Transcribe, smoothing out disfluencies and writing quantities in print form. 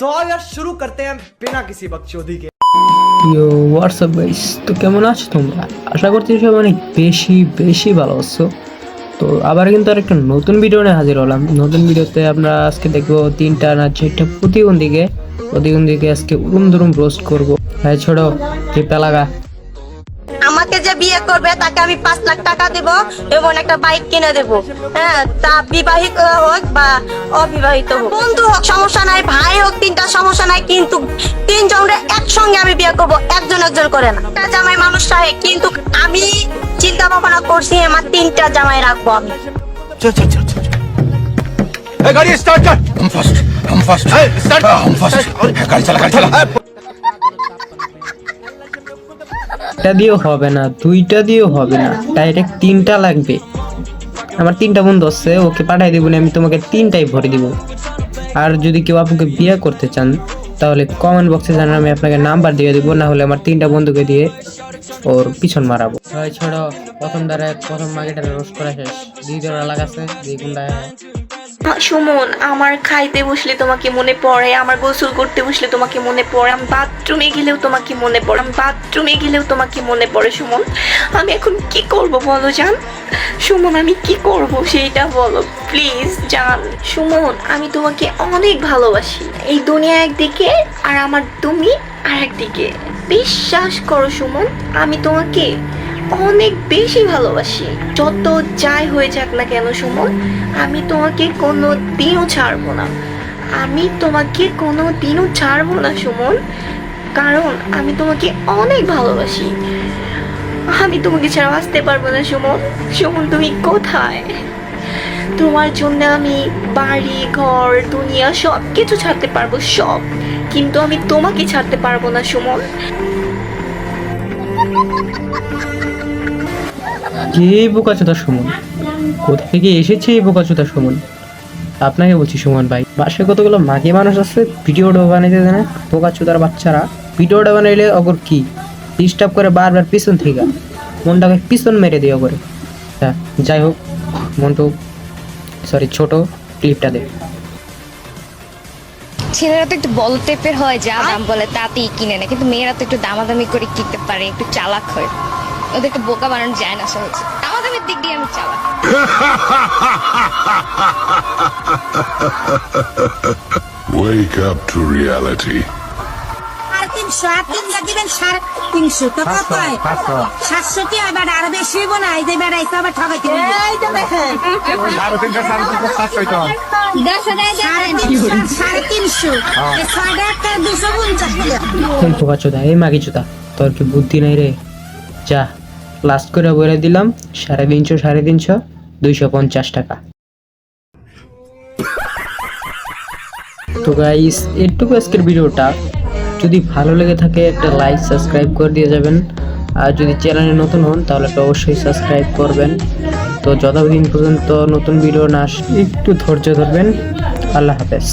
तो यार शुरू करते हैं बिना किसी बकचोदी के। ইয়ো হোয়াটসঅ্যাপ গাইস, তো কেমন আছো তোমরা? আশা করছি সবাই অনেক বেশি বেশি ভালো আছো। তো আবার কিন্তু আর একটা নতুন ভিডিও নিয়ে হাজির হলাম। নতুন ভিডিওতে আমরা আজকে দেখবো তিনটা না চারটা প্রতিবন্ধীকে আজকে উড়ুম দুরুম রোস্ট করবো। হ্যাঁ ছোড়ো টিপটা লাগা। আমাকে যে বিয়ে করবে তাকে আমি 5 লাখ টাকা দেব এবং একটা বাইক কিনে দেব। হ্যাঁ, তা বিবাহিত হোক বা অবিবাহিত হোক, বন্ধু হোক সমস্যা নাই, ভাই হোক তিনটা সমস্যা নাই, কিন্তু তিনজনের একসঙ্গে আমি বিয়ে করব, একজন করে না। একটা জামাই মানুষ চাই, কিন্তু আমি চিন্তা ভাবনা করছি আমার 3টা জামাই রাখবো আমি। चल चल चल चल गाड़ी स्टार्ट कर। हम फर्स्ट स्टार्ट हम फर्स्ट गाड़ी चला একটা দিয়েও হবে না, দুইটা দিয়েও হবে না, ডাইরেক্ট তিনটা লাগবে। আমার 3টা বন্ধু আছে, ওকে পাঠাই দিব না, আমি তোমাকে 3টাই ভরে দিব। আর যদি কেউ আপনাকে বিয়ে করতে চান তাহলে কমেন্ট বক্সে জানান, আমি আপনাকে নাম্বার দিয়ে দিব, না হলে আমার 3টা বন্ধুকে দিয়ে ওর পিছন মারাবো। হয় ছোড়ো, প্রথম মাগেটা রোস্ট করা শেষ, দ্বিতীয়টা লাগাচ্ছে দ্বিগুণটা। সুমন, আমার খাইতে বসলে তোমাকে মনে পড়ে, আমার গোসল করতে বসলে তোমাকে মনে পড়ে, আমি বাথরুমে গেলেও তোমাকে মনে পড়ে, সুমন আমি এখন কি করব বলো জান? সুমন আমি কি করব সেইটা বলো প্লিজ জান। সুমন আমি তোমাকে অনেক ভালোবাসি, এই দুনিয়া একদিকে আর আমার তুমি আর একদিকে। বিশ্বাস করো সুমন, আমি তোমাকে অনেক বেশি ভালোবাসি। যত যাই হয়ে যাক না কেন সুমন, আমি তোমাকে কোনো দিনও ছাড়বো না, সুমন, কারণ আমি তোমাকে অনেক ভালোবাসি। আমি তোমাকে ছাড়া আসতে পারবো না সুমন। সুমন তুমি কোথায়? তোমার জন্য আমি বাড়ি ঘর দুনিয়া সব কিছু ছাড়তে পারবো, সব, কিন্তু আমি তোমাকে ছাড়তে পারবো না সুমন। কে বোকাচোদা সুমন? কোথা থেকে এসেছে এই বোকাচোদা সুমন? আপনাকে বলছি সুমন ভাই, বাসায় কতগুলো মাকে মানুষ আছে ভিডিওটা বানাইতে জানে, বোকাচোদার বাচ্চারা ভিডিওটা বানাইলে অগর কি ডিস্টার্ব করে বারবার পিছন থেকে মনটাকে পিছন মেরে দিয়ে করে। হ্যাঁ যাই হোক, ছোট ক্লিপটা দেখ। ছেলেরা তো একটু বল টাইপের হয়, যা দাম বলে তাতেই কিনে নেয়, কিন্তু মেয়েরা তো একটু দামাদামি করে কিনতে পারে, একটু চালাক হয়, ওদের একটু বোকা বানানো যায় না সহজে। দামাদামির দিক দিয়ে আমি চালাক। Wake up to reality. 300 দিবেন 350 তো কত হয়? 700 কি এবার আরো বেশি হইব না? এই যে বেড়াইতে আবার ঠকাইতে হবে। এই তো দেখেন 350 এই 250 বোকাচোদা, এই মাগি চোদা, তোর কি বুদ্ধি নাই রে? যা লাস্ট করে বলে দিলাম 350 250 টাকা। তো গাইস এটুকু আজকের ভিডিওটা, যদি ভালো লেগে থাকে একটা লাইক সাবস্ক্রাইব করে দিয়ে যাবেন, আর যদি চ্যানেলে নতুন হন তাহলে অবশ্যই সাবস্ক্রাইব করবেন। তো যতদিন পর্যন্ত নতুন ভিডিও না আসে একটু ধৈর্য ধরবেন। আল্লাহ হাফেজ।